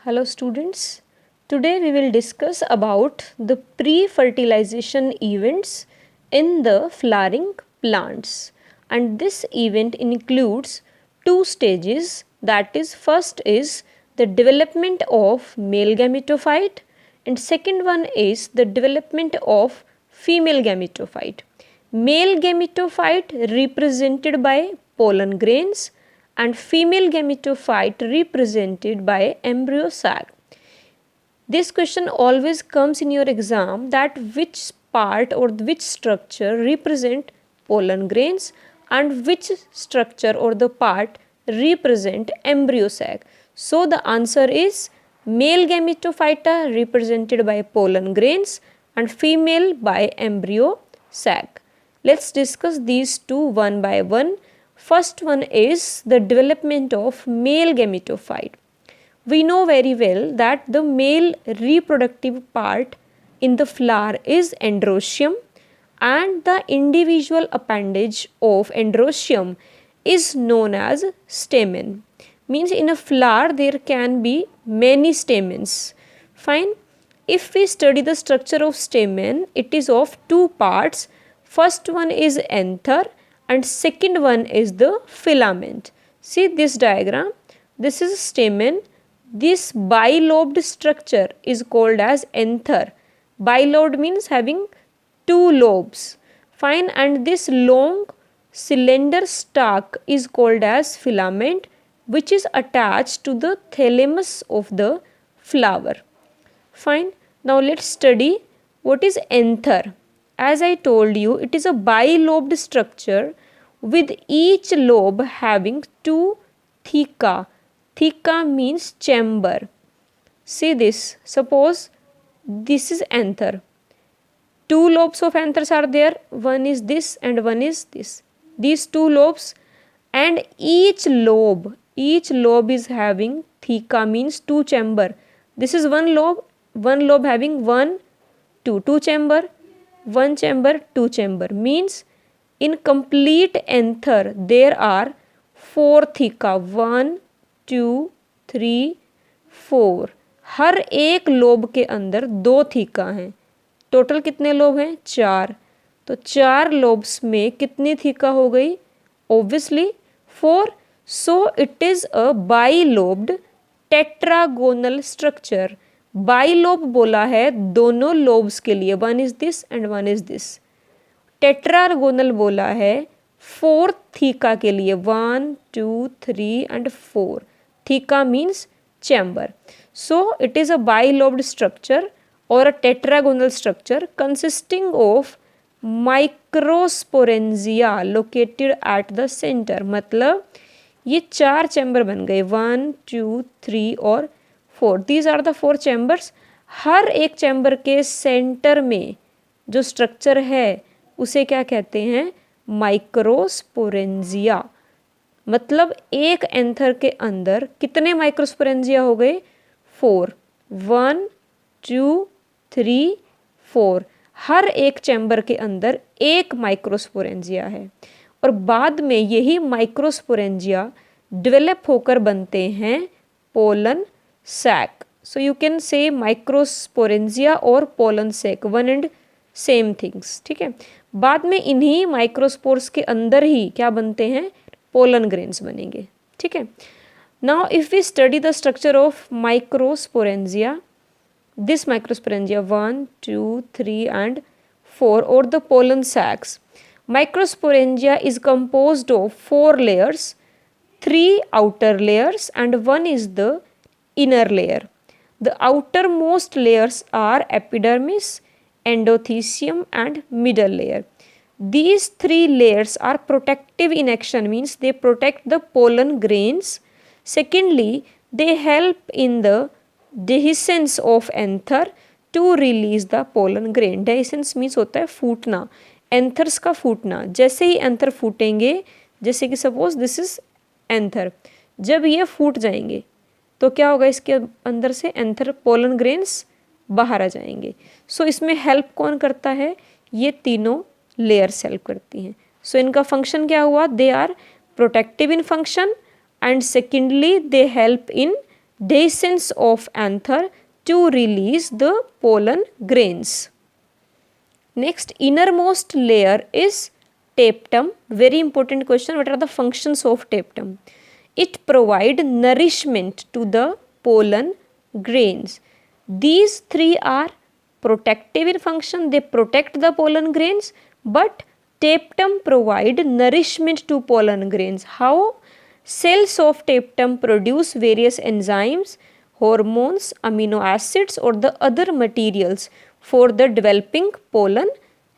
Hello students, today we will discuss about the pre-fertilization events in the flowering plants, and this event includes two stages, that is first is the development of male gametophyte and second one is the development of female gametophyte. Male gametophyte represented by pollen grains and female gametophyte represented by embryo sac. This question always comes in your exam, that which part or which structure represent pollen grains and which structure or the part represent embryo sac. So the answer is male gametophyta represented by pollen grains and female by embryo sac. Let's discuss these two one by one. First one is the development of male gametophyte. We know very well that the male reproductive part in the flower is androecium, and the individual appendage of androecium is known as stamen. Means in a flower there can be many stamens. Fine. If we study the structure of stamen, it is of two parts. First one is anther and second one is the filament. See this diagram. This is stamen. This bilobed structure is called as anther. Bilobed means having two lobes. Fine. And this long cylinder stalk is called as filament, which is attached to the thalamus of the flower. Fine. Now let's study what is anther. As I told you, it is a bilobed structure with each lobe having two theca. Theca means chamber. See this. Suppose this is anther. Two lobes of anthers are there. One is this and one is this. These two lobes, and each lobe is having theca means two chamber. This is one lobe having two chamber, one chamber, two chamber. Means in complete anther there are four theca. 1, 2, 3, 4. हर एक lobe के अंदर दो theca हैं. Total कितने lobe हैं? 4. तो 4 lobes में कितनी थीका हो गई? Obviously 4. So it is a bilobed tetragonal structure. Bilobe बोला है दोनों लोब्स के लिए, one is this and one is this. Tetragonal बोला है 4 थीका के लिए, 1, 2, 3 and 4. Theca means chamber. So it is a bilobed structure or a tetragonal structure consisting of microsporangia located at the center. मतलब ये 4 chamber बन गए, 1, 2, 3 और 4. These are the 4 chambers. हर एक चैम्बर के सेंटर में जो स्ट्रक्चर है उसे क्या कहते हैं? माइक्रोस्पोरेंजिया. मतलब एक एंथर के अंदर कितने माइक्रोस्पोरेंजिया हो गए? 4. 1, 2, 3, 4. हर एक चैम्बर के अंदर एक माइक्रोस्पोरेंजिया है और बाद में यही माइक्रोस्पोरेंजिया डेवलप होकर बनते हैं pollen sac. So you can say microsporangia और pollen sac, one and same things. ठीक है. बाद में इन्हीं माइक्रोस्पोर्स के अंदर ही क्या बनते हैं? पोलन ग्रेन्स बनेंगे. ठीक है. Now if we study the structure of microsporangia, this microsporangia 1, 2, 3 and 4 or the pollen sacs. Microsporangia is composed of 4 layers, 3 outer layers and 1 is the inner layer. The outermost layers are epidermis, endothecium and middle layer. These 3 layers are protective in action, means they protect the pollen grains. Secondly, they help in the dehiscence of anther to release the pollen grain. Dehiscence means होता है फूटना, anthers का फूटना. जैसे ही anther फूटेंगे, जैसे कि suppose this is anther, जब ये फूट जाएंगे तो क्या होगा? इसके अंदर से एंथर पोलन ग्रेन्स बाहर आ जाएंगे. सो इसमें हेल्प कौन करता है? ये तीनों लेयर्स हेल्प करती हैं. सो इनका फंक्शन क्या हुआ? They are protective in function and secondly they help in dehiscence of anther to release the pollen grains. Next, innermost layer is tapetum. Very important question. What are the functions of tapetum? It provides nourishment to the pollen grains. These three are protective in function. They protect the pollen grains, but tapetum provide nourishment to pollen grains. How? Cells of tapetum produce various enzymes, hormones, amino acids or the other materials for the developing pollen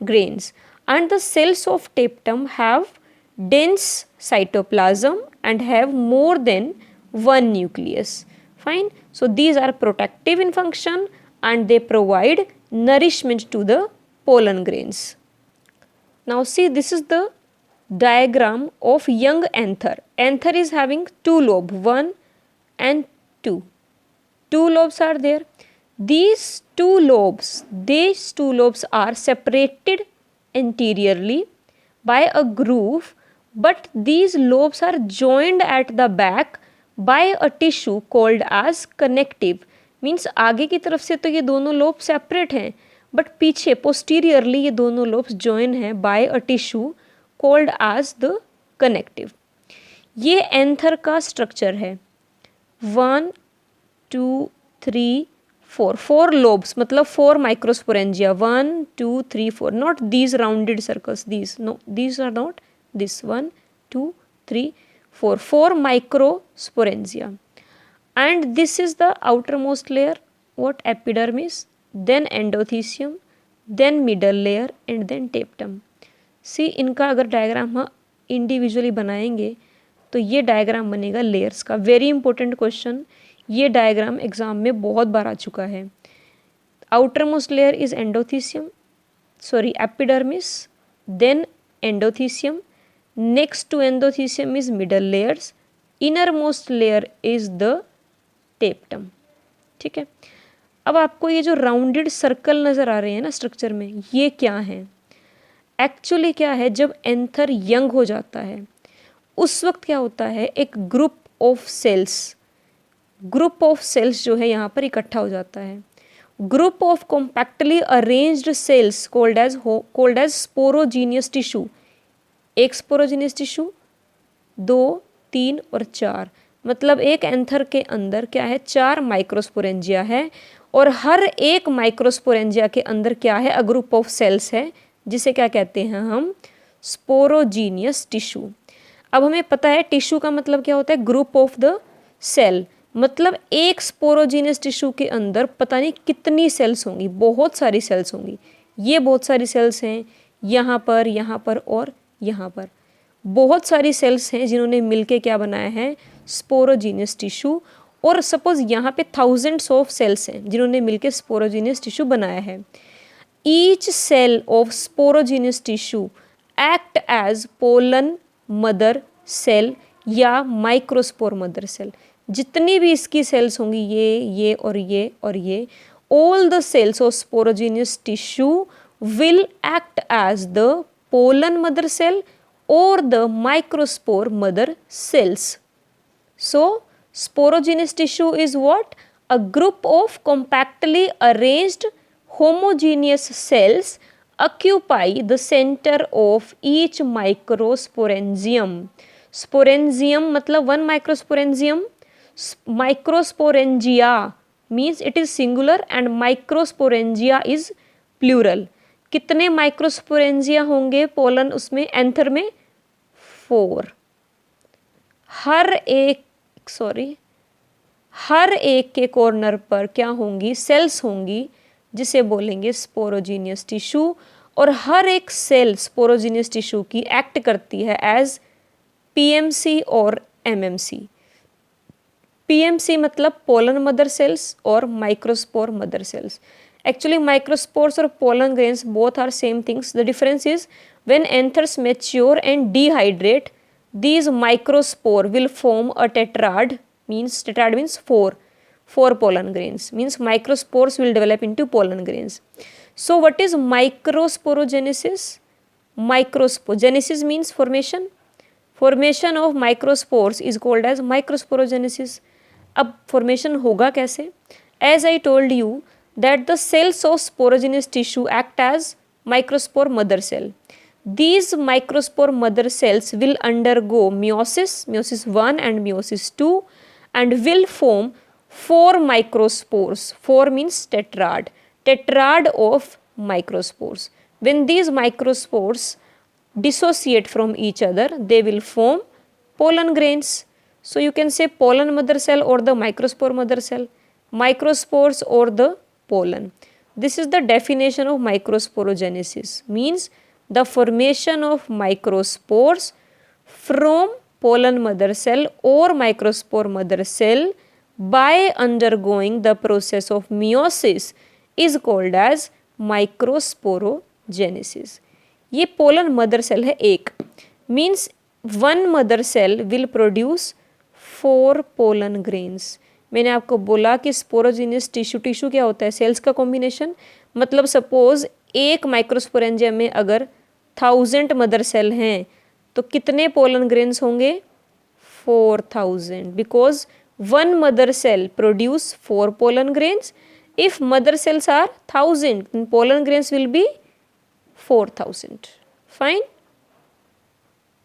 grains, and the cells of tapetum have dense cytoplasm and have more than one nucleus. Fine. So these are protective in function and they provide nourishment to the pollen grains. Now see, this is the diagram of young anther. Anther is having two lobes, 1 and 2. Two lobes are there. These two lobes are separated anteriorly by a groove, but these lobes are joined at the back by a tissue called as connective. Means आगे की तरफ से तो ये दोनों lobe separate हैं, but पीछे posteriorly ये दोनों लोब्स जॉइन हैं by a tissue called as the connective. ये एंथर का स्ट्रक्चर है. 1 2 3 4 4 lobes मतलब 4 microsporangia. 1 2 3 4. Not these rounded circles. These no. These are not this. 1 2 3 4. 4 microsporangia. And this is the outermost layer. What? Epidermis. Then endothecium. Then middle layer and then tapetum. See, इनका अगर diagram हम individually बनाएंगे तो ये diagram बनेगा layers का. Very important question. ये diagram exam में बहुत बार आ चुका है. Outer most layer is epidermis, then endothecium, next to endothecium is middle layers, inner most layer is the tapetum. ठीक है. अब आपको ये जो राउंडेड सर्कल नज़र आ रहे हैं ना स्ट्रक्चर में, ये क्या है? एक्चुअली क्या है, जब एंथर यंग हो जाता है उस वक्त क्या होता है, एक ग्रुप ऑफ सेल्स जो है यहाँ पर इकट्ठा हो जाता है. Group of compactly arranged cells called as sporogenous tissue. एक स्पोरोजीनियस टिश्यू, 2 3 और 4, मतलब एक एंथर के अंदर क्या है, 4 माइक्रोस्पोरेंजिया है और हर एक माइक्रोस्पोरेंजिया के अंदर क्या है, अ ग्रुप ऑफ सेल्स है जिसे क्या कहते हैं हम, स्पोरोजीनियस टिश्यू. अब हमें पता है टिश्यू का मतलब क्या होता है, ग्रुप ऑफ द सेल. मतलब एक स्पोरोजीनियस टिश्यू के अंदर पता नहीं कितनी सेल्स होंगी, बहुत सारी सेल्स होंगी. ये बहुत सारी सेल्स हैं यहाँ पर और यहाँ पर. बहुत सारी सेल्स हैं जिन्होंने मिलके क्या बनाया है, स्पोरोजीनियस टिश्यू. और सपोज यहाँ पे थाउजेंड्स ऑफ सेल्स हैं जिन्होंने मिलके स्पोरोजीनियस टिश्यू बनाया है. Each cell of sporogenous tissue act as pollen mother cell या माइक्रोस्पोर मदर सेल. जितनी भी इसकी सेल्स होंगी, ये और ये और ये, all the cells of sporogenous tissue will act as the pollen mother cell or the microspore mother cells. So sporogenous tissue is what? A group of compactly arranged homogeneous cells occupy the center of each microsporangium. Sporangium मतलब one microsporangium. Microsporangia means it is singular and microsporangia is plural. कितने microsporangia होंगे pollen उसमें, anther में? 4. हर एक के corner पर क्या होंगी, सेल्स होंगी जिसे बोलेंगे स्पोरोजीनियस टिश्यू. और हर एक सेल स्पोरोजीनियस टिश्यू की एक्ट करती है एज पीएमसी और एमएमसी. पीएमसी मतलब पोलन मदर सेल्स और microspore mother cells. Actually, microspores or pollen grains both are same things. The difference is when anthers mature and dehydrate, these microspore will form a tetrad. Tetrad means 4 pollen grains. Means microspores will develop into pollen grains. So what is microsporogenesis? Genesis means formation. Formation of microspores is called as microsporogenesis. अब formation होगा कैसे? As I told you that the cells of sporogenous tissue act as microspore mother cell. These microspore mother cells will undergo meiosis 1 and meiosis 2, and will form 4 microspores. 4 means tetrad of microspores. When these microspores dissociate from each other, they will form pollen grains. So you can say pollen mother cell or the microspore mother cell, microspores or the pollen. This is the definition of microsporogenesis, means the formation of microspores from pollen mother cell or microspore mother cell by undergoing the process of meiosis is called as microsporogenesis. ये pollen mother cell है एक, means one mother cell will produce 4 pollen grains. मैंने आपको बोला कि sporogenous tissue क्या होता है? सेल्स का कॉम्बिनेशन. मतलब सपोज एक माइक्रोस्पोरेंजियम में अगर 1000 मदर सेल हैं तो कितने पोलन ग्रेन्स होंगे? 4000, because one mother cell produce 4 pollen grains. If mother cells are 1000, pollen grains will be 4000. Fine.